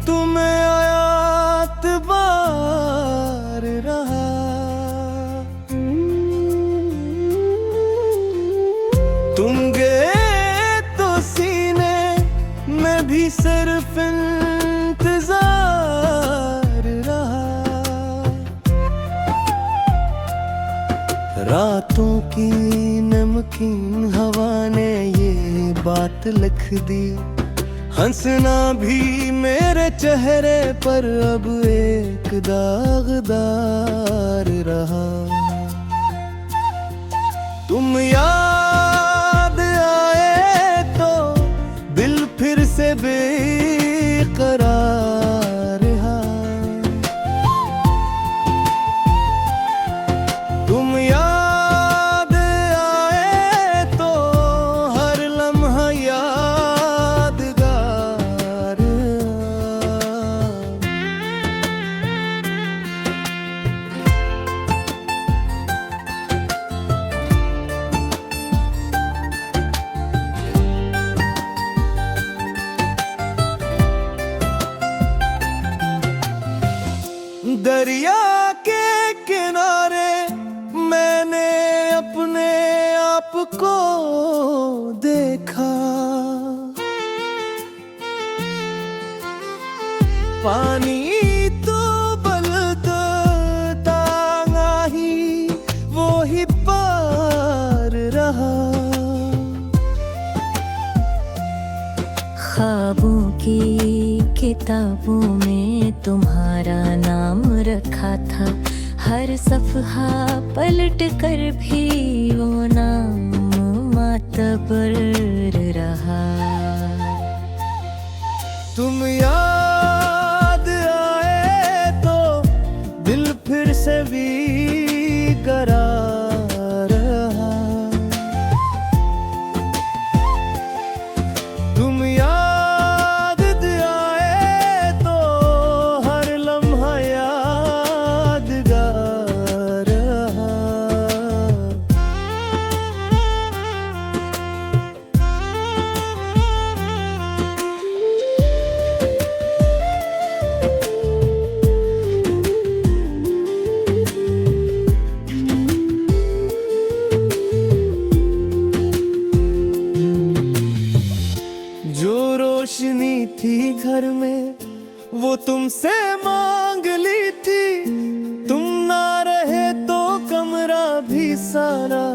तुम्हें आयात बार रहा। तुम गए तो सीने में भी सिर्फ इंतजार रहा। रातों की नमकीन हवा ने ये बात लिख दी, हंसना भी मेरे चेहरे पर अब एक दागदार रहा। तुम याद आए तो दिल फिर से बेकरार रहा। तुम याद आए तो हर लम्हा यादगार। दरिया के किनारे मैंने अपने आप को देखा। पानी तो बलता ही वो ही पार रहा। ख्वाबों की किताबों में तुम्हारा नाम रखा था, हर सफ़हा पलट कर भी वो नाम मातबर रहा। तुम याद आए तो दिल फिर से बेकरार रहा। तुम याद आए तो हर लम्हा यादगार रहा। जो रोशनी थी घर में वो तुमसे मांग ली थी। तुम ना रहे तो कमरा भी सारा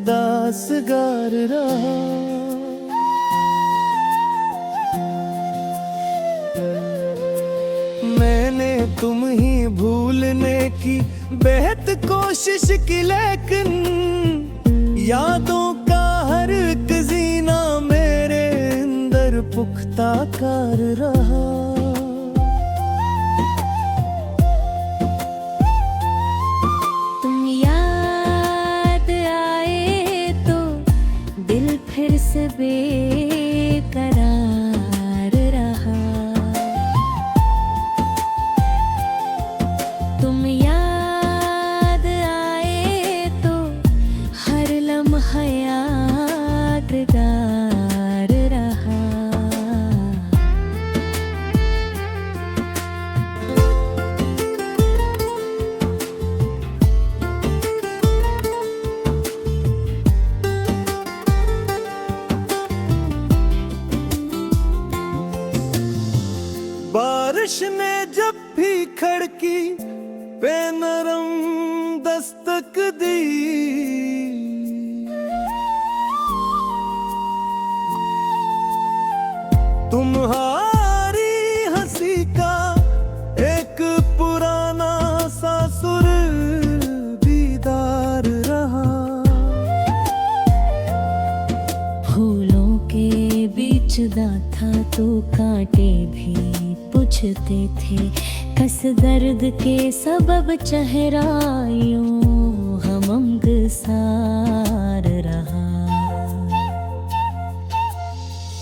दासगार रहा। मैंने तुम ही भूलने की बेहद कोशिश की, लेकिन यादों का हर एक जीना मेरे अंदर पुख्ता कर रहा। तुम याद आए तो दिल फिर से बेकरार रहा। तुम याद आए तो हर लम्हा यादगार रहा। बारिश ने जब भी खिड़की पे नरम दस्तक दी, तुम्हारी हंसी का एक पुराना सा सुर दीदार रहा। फूलों के बीच था तो कांटे भी पूछते थे, कस दर्द के सबब चेहरा यूं हमंगसार रहा।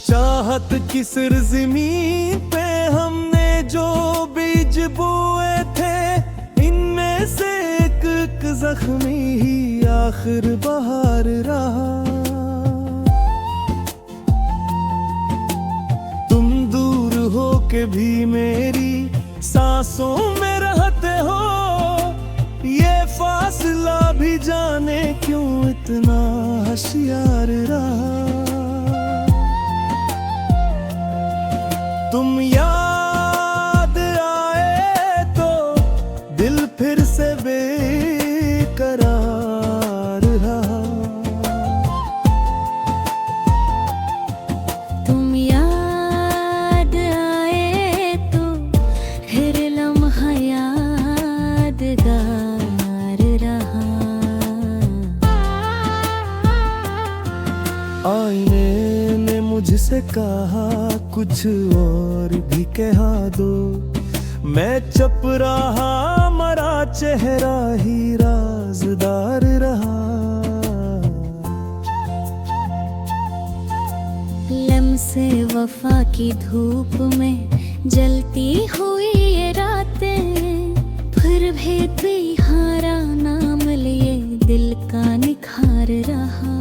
चाहत की सरज़मीं पे हमने जो बीज बोए थे, इनमें से एक जख्मी ही आखिर बहार रहा। तुम दूर हो के भी मेरी सांसों में रहते हो। ये फासला भी जाने क्यों इतना होशियार रहा। तुम याद आए तो दिल फिर से बेकरार रहा। तुम याद आए तो फिर लम्हा यादगार रहा। आईने ने मुझसे कहा कुछ और भी कहा दो। मैं चुप रहा, मरा चेहरा ही राज़दार रहा। लम्से वफा की धूप में जलती हुई ये रातें, फिर भी तुम्हारा नाम लिए दिल का निखार रहा।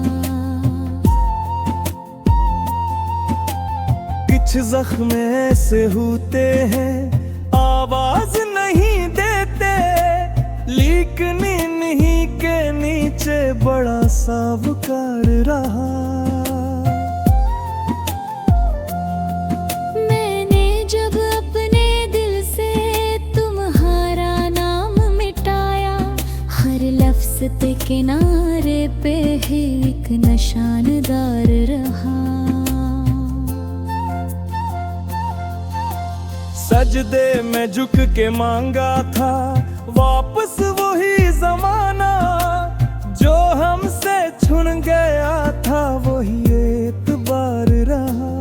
कुछ जख्म ऐसे होते हैं आवाज नहीं देते, लेकिन इन्हीं के नीचे बड़ा सा वकार रहा। मैंने जब अपने दिल से तुम्हारा नाम मिटाया, हर लफ्ज के किनारे पे ही एक निशानदार रहा। सजदे में झुक के मांगा था वापस वही जमाना, जो हमसे छुन गया था वही एतबार रहा।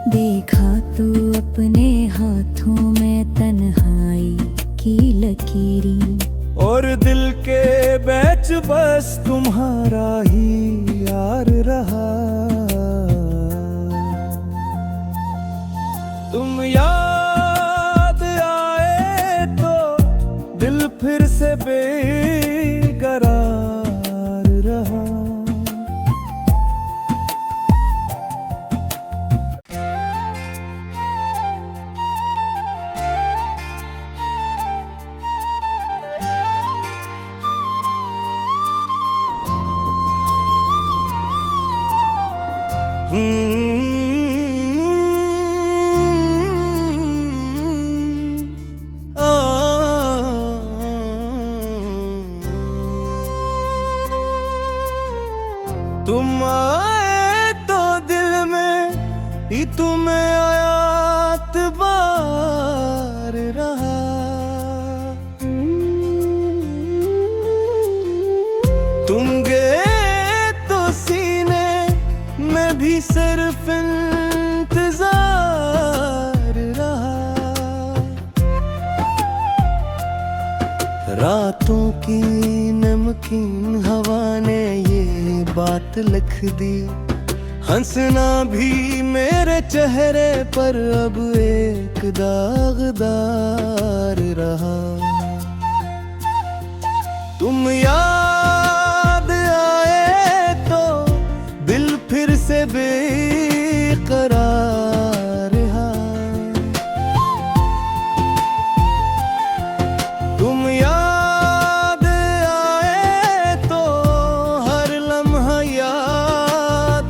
देखा तू अपने हाथों में तन्हाई की लकीरी, और दिल के बीच बस तुम्हारा ही यार रहा। तुम याद आए तो दिल फिर से बेकरार रहा। तुम आए तो दिल में ही तुम्हें आयात बार रहा। तुम गए तो सीने में भी सिर्फ इंतजार रहा। रातों की नमकीन हवा ने ये बात लिख दी, हंसना भी मेरे चेहरे पर अब एक दागदार रहा। तुम याद आए तो दिल फिर से बेकरार रहा। तुम याद आए तो हर लम्हा यादगार।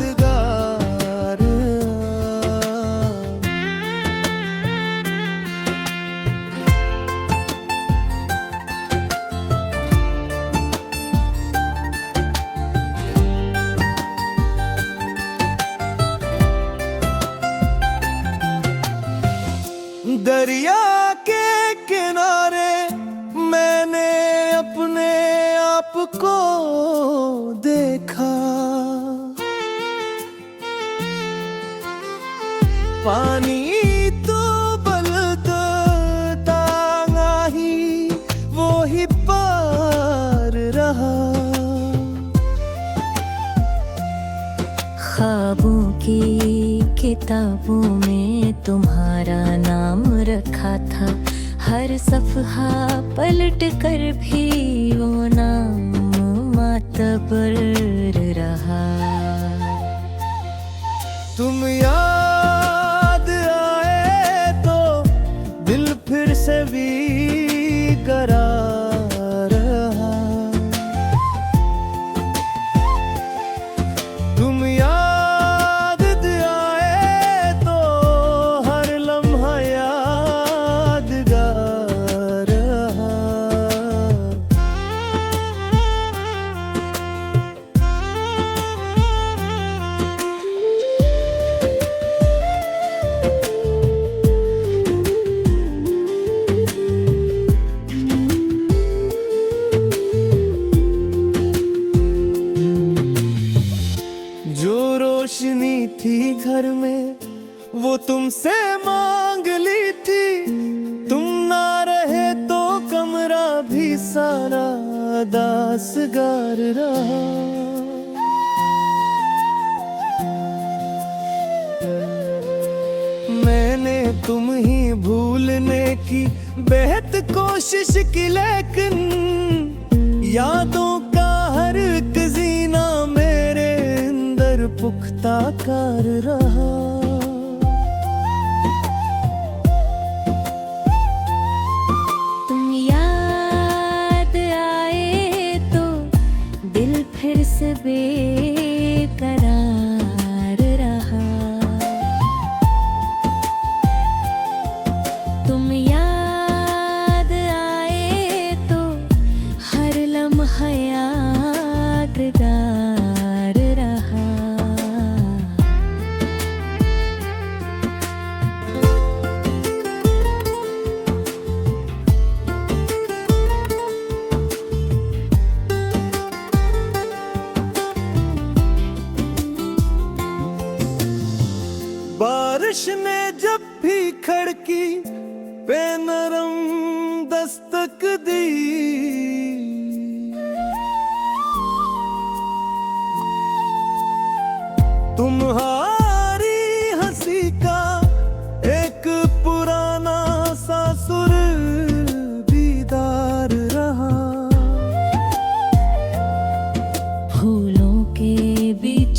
दरिया के किनारे मैंने अपने आप को देखा, पानी तो बलता ही वो ही पार रहा। ख्वाबों की किताबों में तुम्हारा नाम रखा था, हर सफ़हा पलट कर भी वो नाम मातबर रहा। तुम याद आए तो दिल फिर से भी करार रहा। तुम याद आए तो हर लम्हा यादगार रहा। जो रोशनी थी घर में वो तुमसे मांग ली थी। तुम ना रहे तो कमरा भी सारा दासगार रहा। मैंने तुम ही भूलने की बेहद कोशिश की, लेकिन यादों का हर एक जीना मेरे अंदर पुख्ता कर रहा। तुम याद आए तो दिल फिर से बेकरार रहा। तुम याद आए तो हर लम्हा यादगार रहा। बारिश ने जब भी खड़की पे नरम दस्तक दी, तुम्हारी हंसी का एक पुराना सा सुर दीदार रहा। फूलों के बीच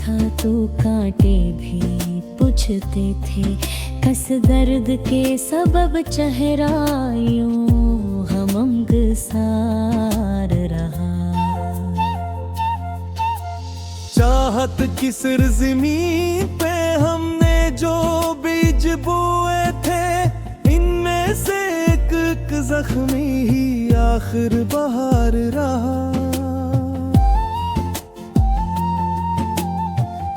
था तो कांटे भी पूछते थे, कस दर्द के सबब चेहरा यूं हमंगसार रहा। चाहत की सरज़मीं पे हमने जो बीज बोए थे, इनमें से एक जख्मी ही आखिर बहार रहा।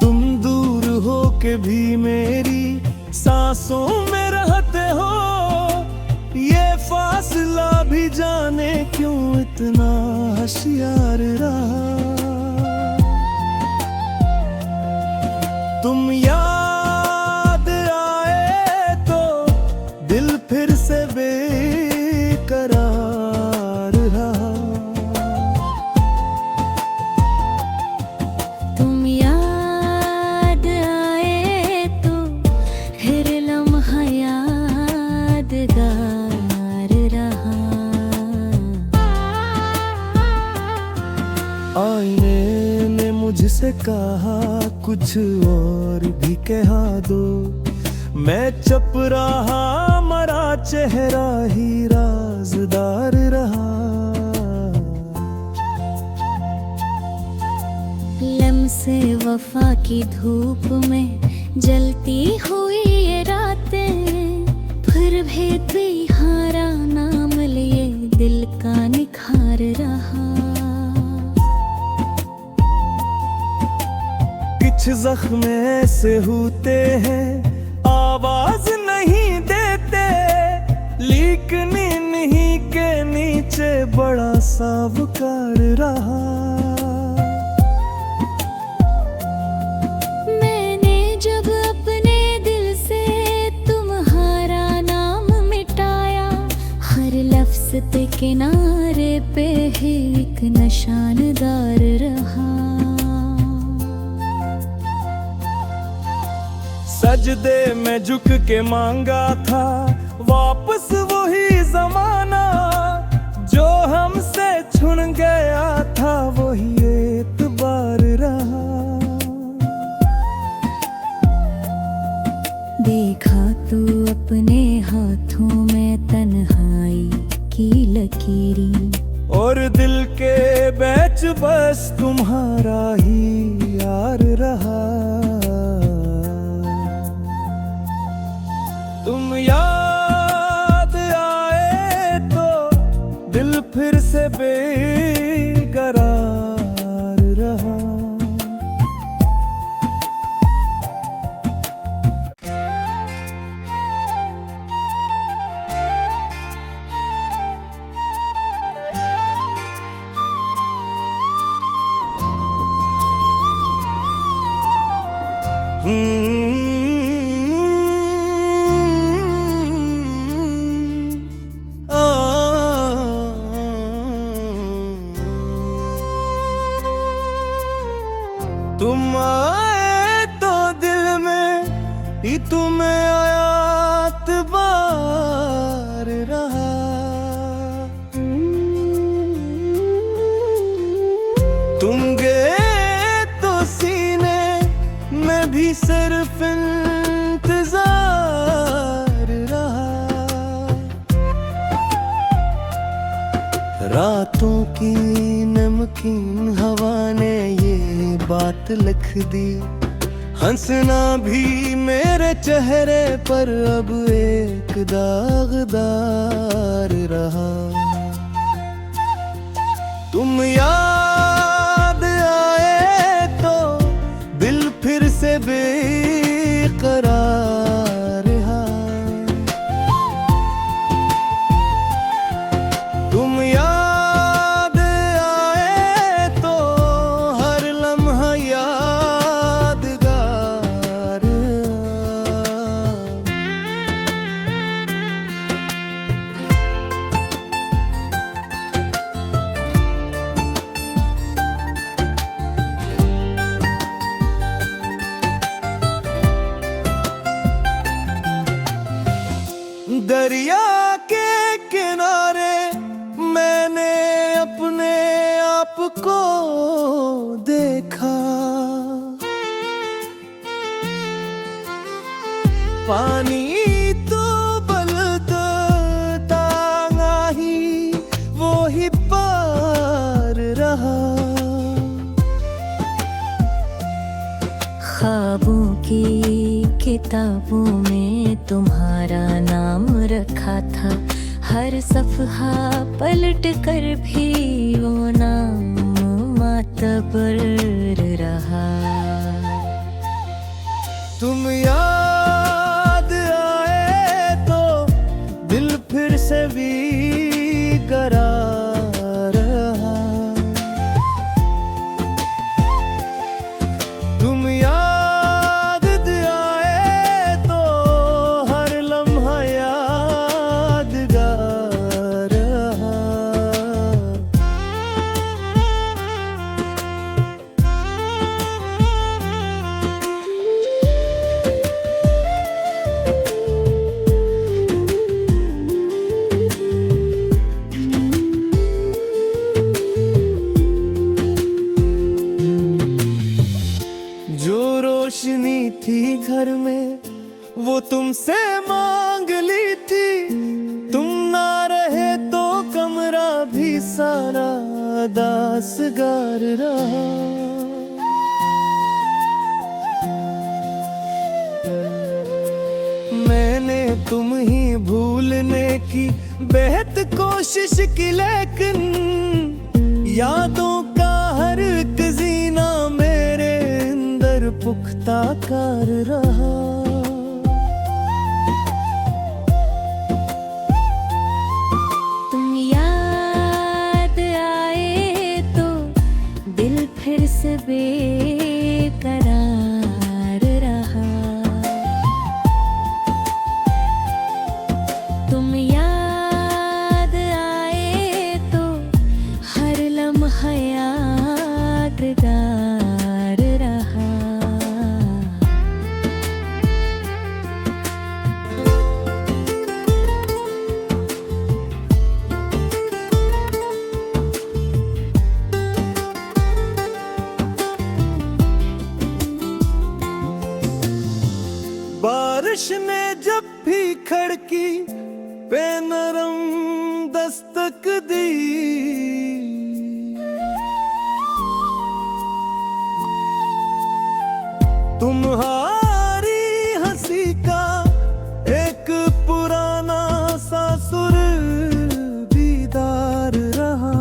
तुम दूर हो के भी मेरी सांसों में रहते हो, ये फासला भी जाने क्यों इतना होशियार रहा। तुम याद आए तो दिल फिर से बेकरार रहा। तुम याद आए तो हर लम्हा यादगार रहा। आईने ने मुझसे कहा कुछ और भी कहा दो, मैं चुप रहा, मरा चेहरा ही राज़दार रहा। लम्से वफा की धूप में जलती हुई ये रातें, फिर भी तुम्हारा नाम लिए दिल का निखार रहा। कुछ जख्म ऐसे होते हैं आवाज नहीं देते, लेकिन इन्हीं के नीचे बड़ा सा वकार रहा। मैंने जब अपने दिल से तुम्हारा नाम मिटाया, हर लफ्ज़ के किनारे पे ही एक निशानदार रहा। सजदे में झुक के मांगा था वापस वही जमाना, जो हमसे छुन गया था वही एतबार रहा। देखा तो अपने हाथों में तन्हाई की लकीरें, और दिल के बीच बस तुम्हारा ही यार रहा। तुम याद आए तो दिल फिर से बेकरार रहा। तुम आए तो दिल में ही तुम्हें आयात बार रहा। तुम गए तो सीने में भी सिर्फ इंतजार रहा। रातों की नमकीन हवा ने ये बात लिख दी, हंसना भी मेरे चेहरे पर अब एक दागदार रहा। तुम याद आए तो दिल फिर से बेकरार रहा। तुम याद आए तो हर लम्हा यादगार दरिया के किनारे मैंने अपने आप को देखा। पानी तो बलता ही वो ही पार रहा। ख्वाबों की किताबों में तुम्हारा नाम रखा था, हर सफ़हा पलट कर भी वो नाम मातबर रहा। तुम याद आए तो दिल फिर से बेकरार रहा। तुम याद आए तो हर लम्हा यादगार रहा। जो रोशनी थी घर में वो तुमसे मांग ली थी। तुम ना रहे तो कमरा भी सारा दासगार रहा। मैंने तुम ही भूलने की बेहद कोशिश की, लेकिन यादों का हर एक जीना मेरे अंदर पुख्ता कर रहा। तुम याद आए तो दिल फिर से बेकरार रहा। तुम याद आए तो हर लम्हा यादगार रहा। ख्वाहिश ने जब भी खड़की पे नरम दस्तक दी, तुम्हारी हंसी का एक पुराना सा सुर दीदार रहा।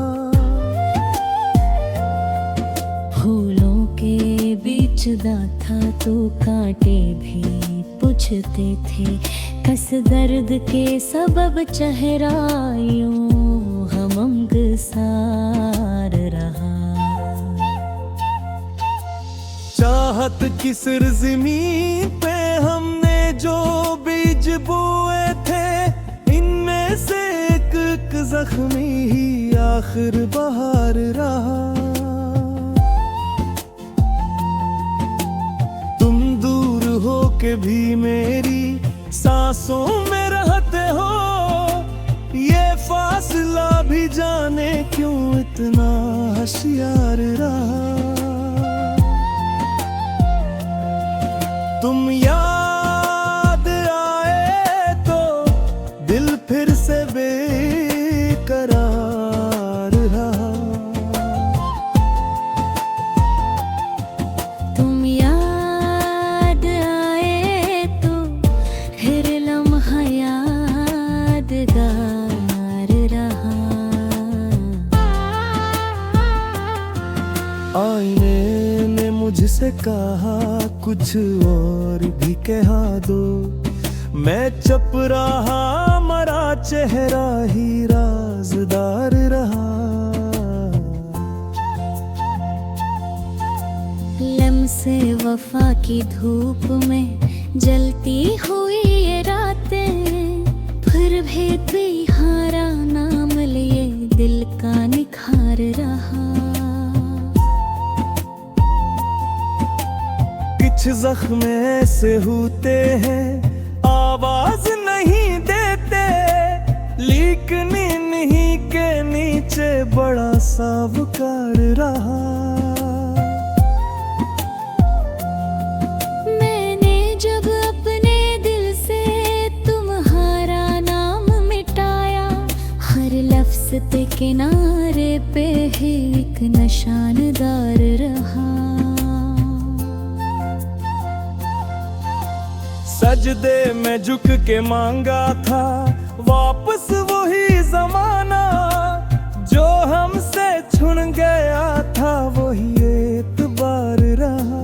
फूलों के बीच गाथा तो कांटे भी पूछते थे, कस दर्द के सबब चेहरा यूं हमंगसार रहा। चाहत की सरज़मीं पे हमने जो बीज बोए थे, इनमें से एक जख्मी ही आखिर बहार रहा। तुम दूर हो के भी मेरी सांसों में रहते हो, ये फासला भी जाने क्यों इतना होशियार रहा। तुम याद आए तो दिल फिर से बेकरार रहा। तुम याद आए तो फिर लम्हा यादगार रहा। आईने ने मुझसे कहा कुछ और भी कहा दो, मैं चुप रहा, मरा चेहरा ही राज़दार रहा। लम्से वफा की धूप में जलती हुई ये रातें, फिर भी तुम्हारा नाम लिए दिल का निखार रहा। कुछ जख्म ऐसे होते हैं आवाज नहीं देते, लेकिन इन्हीं के नीचे बड़ा सा वकार रहा। मैंने जब अपने दिल से तुम्हारा नाम मिटाया, हर लफ्ज के किनारे पे ही एक निशानदार रहा। सजदे में झुक के मांगा था वापस वही जमाना, जो हमसे छुन गया था वही एतबार रहा।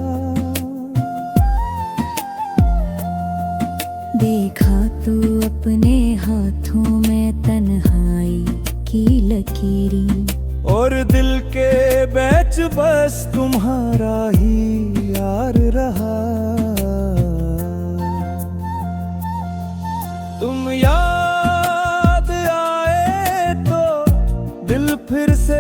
देखा तो अपने हाथों में तन्हाई की लकीरें, और दिल के बीच बस तुम्हारा ही यार रहा। तुम याद आए तो दिल फिर से